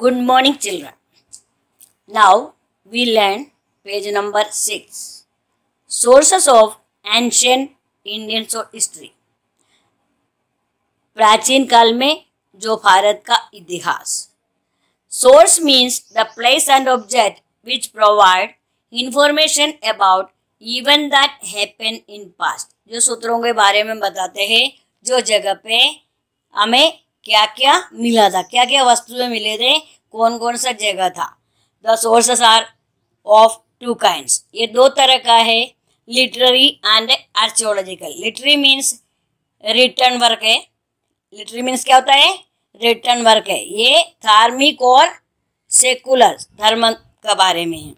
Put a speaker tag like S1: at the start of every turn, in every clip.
S1: Good morning, children. Now we learn page number 6. Sources of ancient Indian history. प्राचीन काल में जो भारत का इतिहास. Source means the place and object which provide information about event that happened in past. जो सूत्रों के बारे में बताते हैं जो जगह पे हमें क्या क्या मिला था, क्या क्या वस्तुएं मिले थे, कौन कौन सा जगह था. The sources are of two kinds. ये दो तरह का है, literary and archaeological. Literary means written work है. लिटरेरी मीन्स क्या होता है? रिटर्न वर्क है. ये धार्मिक और सेकुलर धर्म के बारे में है.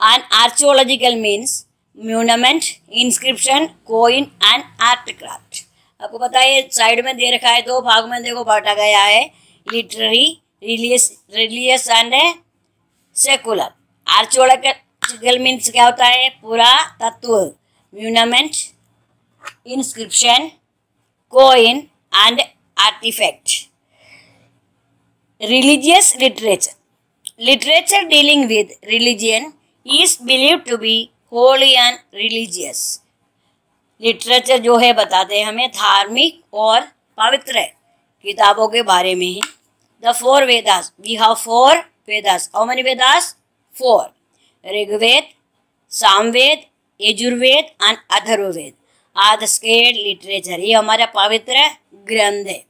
S1: And archaeological means monument, inscription, coin and art craft. आपको पता है साइड में दे रखा है, दो भाग में देखो बांटा गया है, literary, religious and secular. Archaeological means क्या होता है? पूरा तत्व, monument, inscription, coin and artifact. Religious literature. Literature dealing with religion is believed to be holy and religious. Literature जो है बताते हैं हमें धार्मिक और पवित्र किताबों के बारे में है. The four Vedas. We have four Vedas. How many Vedas? Four. Rigveda, Samaveda, Yajurveda and Atharvaveda are the sacred literature. ये हमारा पवित्र ग्रंथ है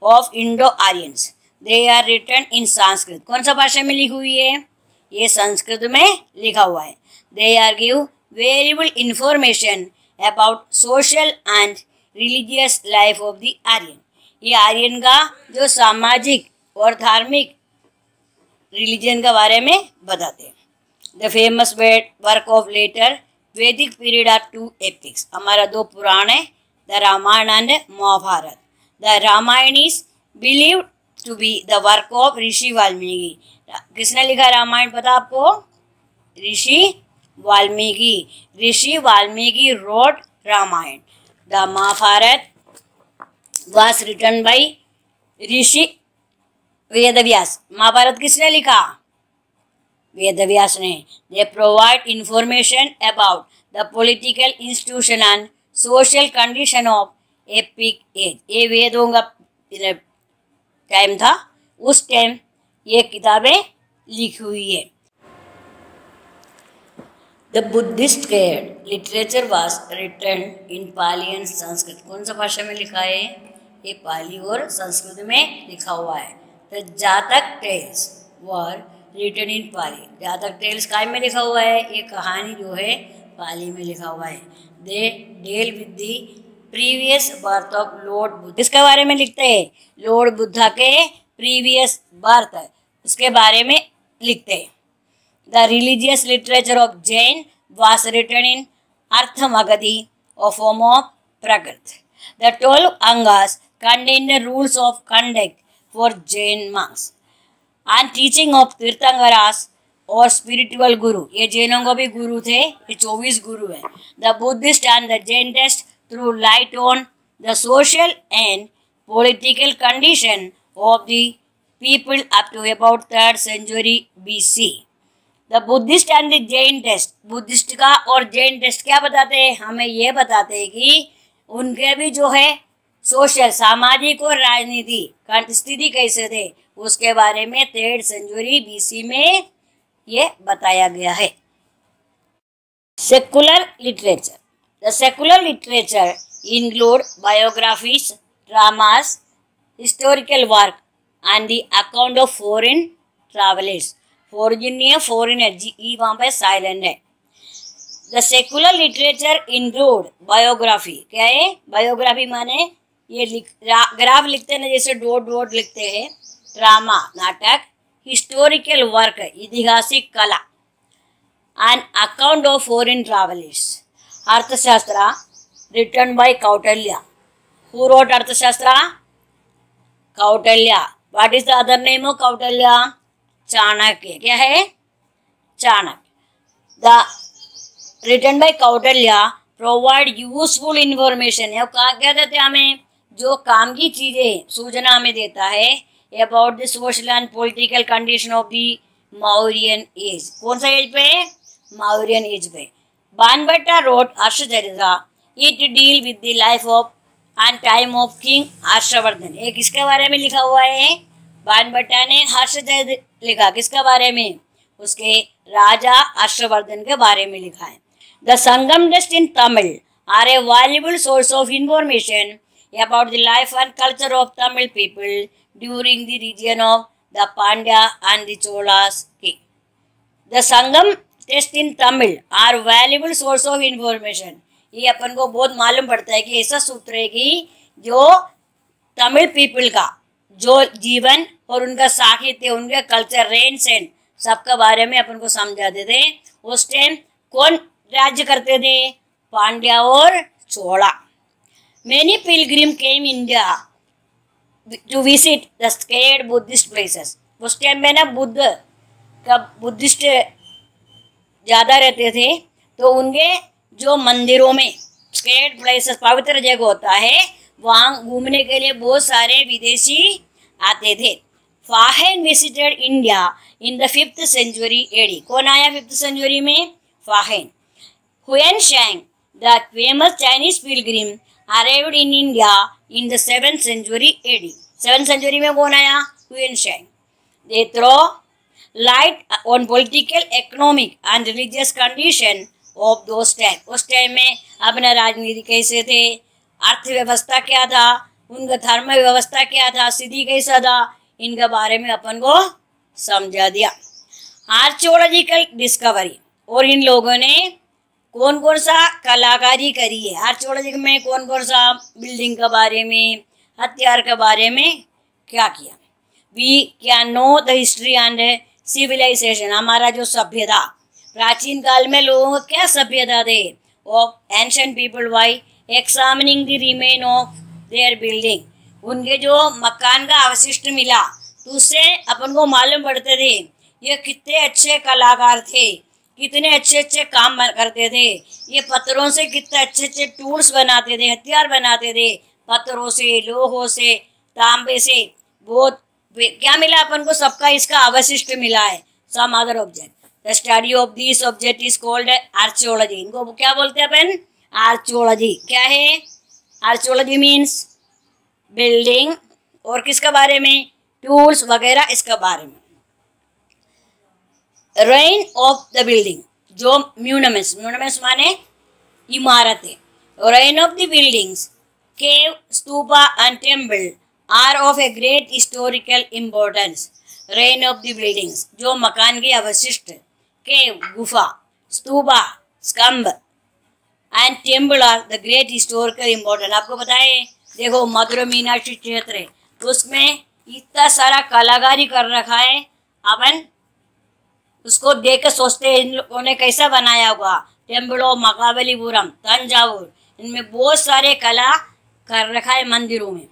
S1: of Indo Aryans. They are written in Sanskrit. कौन सा भाषा में लिखी हुई है? ये संस्कृत में लिखा हुआ है. They are give variable information about social and religious life of the Aryan. ये आर्यन का जो सामाजिक और धार्मिक रिलीजन के बारे में बताते हैं. The famous work of later Vedic period are two epics. हमारा दो पुराण है, the Ramayana and Mahabharata. The Ramayana is believed to be the work of Rishi Valmiki. किसने लिखा रामायण पता आपको? Rishi Valmiki. Rishi Valmiki wrote Ramayana. The Mahabharata was written by Rishi Vedvyas. Mahabharata किसने लिखा? वेदव्यास ने. They provide information about the political institution and social condition of epic age. ये वेदों का टाइम था, उस टाइम ये किताबें लिखी हुई है. The Buddhist literature was written in Pali and Sanskrit. कौन सा भाषा में लिखा है? ये पाली और संस्कृत में लिखा हुआ है. The Jataka tales were written in Pali. Jataka tales काय में लिखा हुआ है? ये कहानी जो है पाली में लिखा हुआ है. They deal with the previous birth of Lord Buddha. इसके बारे में लिखते हैं, लॉर्ड बुद्धा के प्रीवियस बर्थ, उसके बारे में लिखते हैं. The religious literature of Jain was written in Arthamagadhi, a form of Prakrit. The 12 Angas contain the rules of conduct for Jain monks and teaching of Tirthankaras और spiritual guru. ये जैनों को भी गुरु थे, ये 24 गुरु हैं. The Buddhist and the Jain test through light on the social and political condition of the people up to about 3rd century BC. The Buddhist and the Jain texts. Buddhist का और Jain test क्या बताते हैं? हमें ये बताते हैं कि उनके भी जो है सोशल, सामाजिक और राजनीति स्थिति कैसे थे, उसके बारे में 3rd सेंचुरी बीसी में ये बताया गया है. Secular literature. The secular literature include biographies, dramas, historical work and the account of foreign travellers. Foreign नहीं है, फॉरिनर, जी वहाँ पे साइलेंट है. The secular literature include biography. क्या है बायोग्राफी? माने ये ग्राफ लिखते हैं ना, जैसे डॉट डॉट लिखते हैं. ड्रामा, नाटक, हिस्टोरिकल वर्क, ऐतिहासिक कला, and account of foreign travellers. Arthashastra written by Kautilya. Who wrote Arthashastra? Kautilya. What is the other name of Kautilya? Chanakya. क्या है? Chanakya. The written by Kautilya provide useful information. क्या देते हैं हमें? जो काम की चीजें सूचना हमें देता है, about the social and political condition of the Mauryan age. कौन सा एज पे? मौर्यन एज पे। Banabhatta wrote Harshacharitra, it deal with the life of and time of king Harshavardhana. ये किसके बारे में लिखा हुआ है? बाणभट्टा ने हर्षचरित्र लिखा, किसके बारे में? उसके राजा हर्षवर्धन के बारे में लिखा है। The Sangam text in Tamil are a valuable source of information about the life and culture of Tamil people during the region of the Pandya and the Cholas king. The Sangam text in Tamil are valuable source of information. ये अपन को बहुत मालूम पड़ता है कि ऐसा सूत्र है कि जो तमिल पीपल का जो जीवन और उनका साहित्य, उनका कल्चर, रेन सेन सबका बारे में अपन को समझाते थे। उस टाइम कौन राज्य करते थे? पांड्या और चोला। Many pilgrims came India to visit the sacred Buddhist places. उस टाइम में ना बुद्धिस्ट ज़्यादा रहते थे, तो उनके जो मंदिरों में sacred places पवित्र जगह होता है, वहाँ घूमने के लिए बहुत सारे विदेशी आते थे। फाहेन visited India in the 5th century AD। कौन आया 5th century में? Fahien. Hiuen Tsang, the famous Chinese pilgrim, arrived in India in the 7th century AD। 7th century में कौन आया? When शैंग। They throw light on political, economic and religious condition of those time। उस time में अपना राजनीति कैसे थे, अर्थव्यवस्था क्या था, उनका धर्म व्यवस्था क्या था, स्थिति कैसा था, इनके बारे में अपन को समझा दिया। आर्कियोलॉजिकल डिस्कवरी, और इन लोगों ने कौन कौन सा कलाकारी करी है आर्कियोलॉजी में, कौन कौन सा बिल्डिंग के बारे में, हथियार के बारे में क्या किया। We can know the history and civilization, हमारा जो सभ्यता, प्राचीन काल में लोगों को क्या सभ्यता थे of ancient people bye examining the remain of their building. उनके जो मकान का अवशिष्ट मिला तो उससे अपन को मालूम पड़ते थे ये कितने अच्छे कलाकार थे, कितने अच्छे अच्छे काम करते थे, ये पत्थरों से कितने अच्छे अच्छे टूल्स बनाते थे, हथियार बनाते थे, पत्थरों से, लोहों से, तांबे से। बहुत क्या मिला अपन को? सबका इसका अवशिष्ट मिला है, some other object. The study of this object is called archaeology. इनको क्या बोलते हैं अपन? आर्कियोलॉजी। क्या है आर्कियोलॉजी? मीन्स बिल्डिंग और किसके बारे में? टूल्स वगैरह, इसके बारे में। रेन ऑफ द बिल्डिंग, जो म्यूनमेंट्स, म्यूनमेंट्स माने इमारतें। Ruins of the buildings, cave, stupa and temple are of a great historical importance. Ruins of the buildings, जो मकान के अवशिष्ट, केव गुफा, स्तूपा स्तंभ and temple are the great historical importance. आपको पता है, देखो मधुरा मीनाक्षी क्षेत्र है, उसमें इतना सारा कलाकारी कर रखा है, अपन उसको देख के सोचते हैं इन लोगों ने कैसा बनाया होगा। टेम्पल ऑफ महाबलीपुरम, तंजावुर, इनमें बहुत सारे कला कर रखा है मंदिरों में।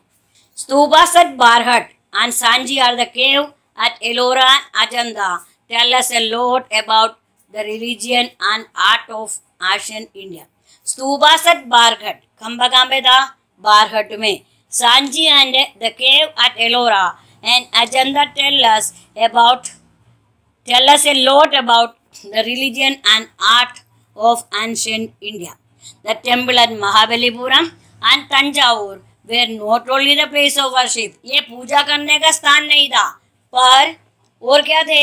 S1: Stupas at Bharhut and Sanchi are the cave at Ellora Ajanta tell us a lot about the religion and art of ancient India. Stupas at Bharhut, खंबा कहाँ पे था? बारहट में। Sanchi and the cave at Ellora and Ajanta tell us a lot about the religion and art of ancient India. The temple at Mahabalipuram and Tanjavur were not only the place of worship, ये पूजा करने का स्थान नहीं था, पर और क्या थे?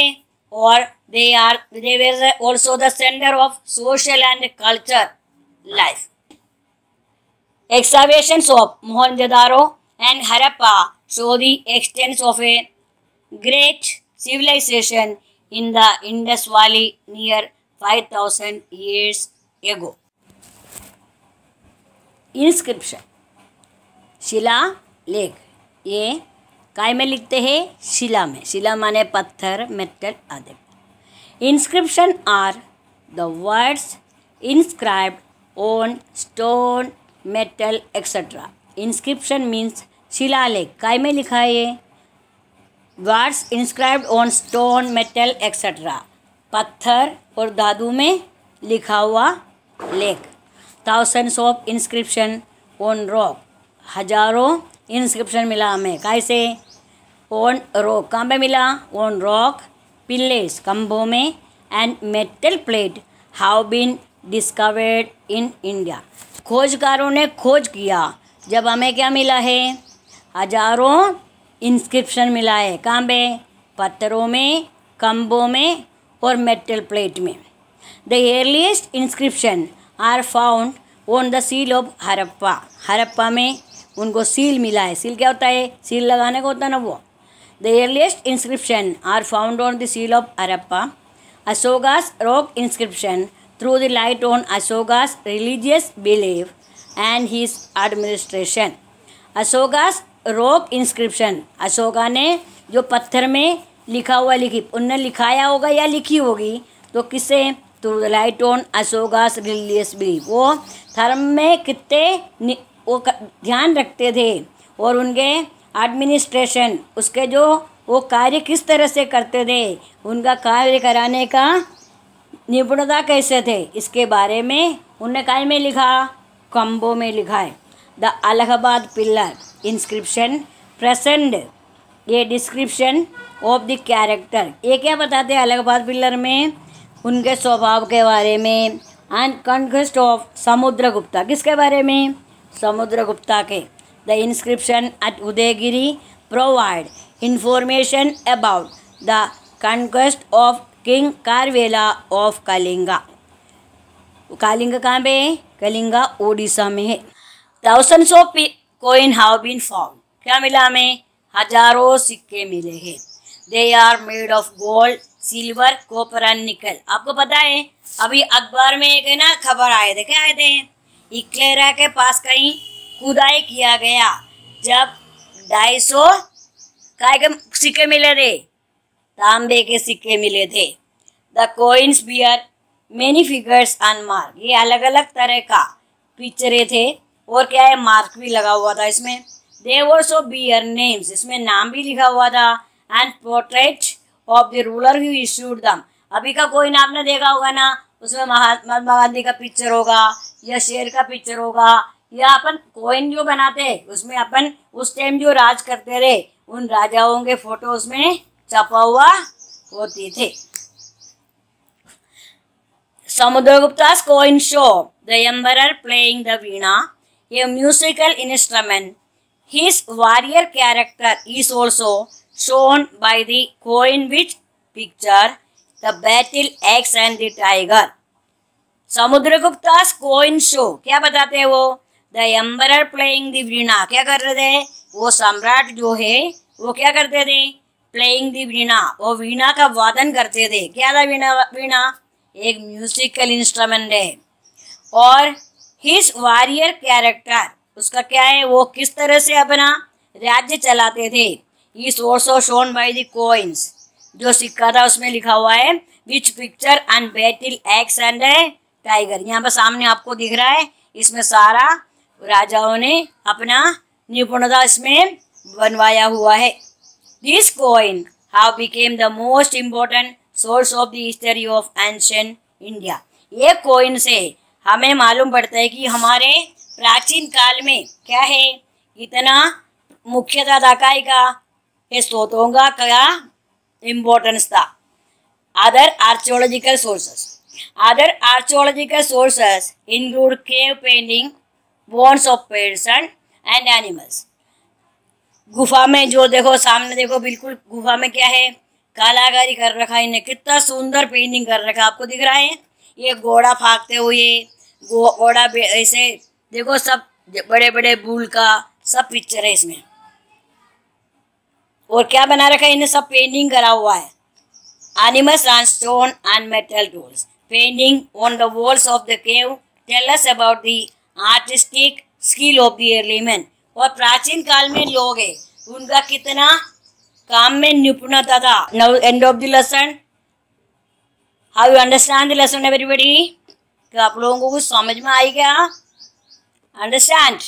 S1: और they were also the center of social and culture life. Excavations of Mohenjo-daro and Harappa show the extent of a great civilization in the Indus Valley near 5000 years ago. Inscription, शिला लेख, ये काय में लिखते हैं? शिला में। शिला माने पत्थर, मेटल आदि। Inscription are the words inscribed on stone, metal, etc. Inscription means शिलालेख। काय में लिखा है ये? Words inscribed on stone, metal etcetera, पत्थर और धातु में लिखा हुआ लेख। Thousands of inscription on rock, हजारों इंस्क्रिप्शन मिला हमें। कैसे? ऑन रॉक, कहाँ पे मिला? ऑन रॉक पिल्लेस, खम्भों में, and metal plate have been discovered in India. खोजकारों ने खोज किया, जब हमें क्या मिला है? हजारों इंस्क्रिप्शन मिला है, कहाँ पे? पत्थरों में, खम्भों में और मेटल प्लेट में। The earliest inscription are found on the seal of Harappa. Harappa में उनको सील मिला है। सील क्या होता है? सील लगाने को होता है ना वो। The earliest inscription are found on the seal of Harappa. Ashoka's rock inscription through the light on Ashoka's religious belief and his administration। अशोका's rock inscription, Ashoka ने जो पत्थर में लिखा हुआ लिखी, उनने लिखाया होगा या लिखी होगी, तो किससे? Through the light on Ashoka's religious belief। वो धर्म में कितने वो ध्यान रखते थे और उनके एडमिनिस्ट्रेशन, उसके जो वो कार्य किस तरह से करते थे, उनका कार्य कराने का निपुणता कैसे थे, इसके बारे में उन्होंने काय में लिखा? खम्भों में लिखा है। The Allahabad pillar inscription present ये डिस्क्रिप्शन ऑफ द कैरेक्टर। ये क्या बताते हैं अलाहाबाद पिलर में? उनके स्वभाव के बारे में। एंड कॉन्क्वेस्ट ऑफ समुद्रगुप्ता, किसके बारे में? समुद्रगुप्ता के। The inscription at Udayagiri provide information about the conquest of king Kharavela of Kalinga. Kalinga कहाँ पे है? कलिंगा ओडिशा में है। Thousands of coin have been found, क्या मिला हमें? हजारों सिक्के मिले हैं। They are made of gold, silver, copper and nickel. आपको पता है अभी अखबार में एक है ना खबर आए थे, क्या आए थे? इक्लेरा के पास कहीं खुदाई किया गया, जब 250 काय के सिक्के मिले थे, तांबे के सिक्के मिले थे। The coins bear many figures and mark, ये अलग अलग तरह का पिक्चरें थे और क्या है? मार्क भी लगा हुआ था इसमें। दे आल्सो बियर नेम्स, इसमें नाम भी लिखा हुआ था। And portrait of the ruler who issued दम। अभी का कोई नाम आपने देखा होगा ना, उसमें महात्मा गांधी का पिक्चर होगा या शेर का पिक्चर होगा, या अपन कोइन जो बनाते हैं उसमें अपन उस टाइम जो राज करते रहे उन राजाओं के फोटो उसमें छपा हुआ होते थे। समुद्रगुप्ता's coin show the emperor playing the veena, a musical instrument. His warrior character is also shown by the coin which picture the battle axe and the tiger। समुद्रगुप्ता's coin show क्या बताते हैं वो? द एम्परर प्लेइंग द वीणा, क्या कर रहे थे? वो सम्राट जो है वो क्या करते थे? प्लेइंग द वीणा, वो वीणा का वादन करते थे। क्या था वीणा? वीणा एक म्यूजिकल इंस्ट्रूमेंट है। और हिज वॉरियर कैरेक्टर, उसका क्या है? वो किस तरह से अपना राज्य चलाते थे। Is also shown by the coins, जो सिक्का था उसमें लिखा हुआ है which picture and battle x and tiger. यहाँ पर सामने आपको दिख रहा है, इसमें सारा राजाओं ने अपना निपुणता इसमें बनवाया हुआ है। This coin how became the most important source of the history of ancient India. ये कॉइन से हमें मालूम पड़ता है कि हमारे प्राचीन काल में क्या है, इतना मुख्यतः दाकाई का ये स्रोतों का क्या इम्पोर्टेंस था। Other archaeological sources include cave painting, bones of person and animals. गुफा में जो देखो सामने देखो, बिल्कुल गुफा में क्या है? कलाकारी कर रखा है इन्हें, कितना सुंदर पेंटिंग कर रखा है, आपको दिख रहा है? ये घोड़ा भागते हुए, घोड़ा ऐसे देखो, सब बड़े बड़े बुल का सब पिक्चर है इसमें। और क्या बना रखा है इन्हें? सब पेंटिंग करा हुआ है। Animals and stone and metal tools painting on the walls of the cave tell us about the artistic skill of the early man. और प्राचीन काल में लोग है, उनका कितना काम में निपुणता था। Now end of the lesson. How you understand the lesson everybody? तो आप लोगों को कुछ समझ में आई क्या? अंडरस्टैंड?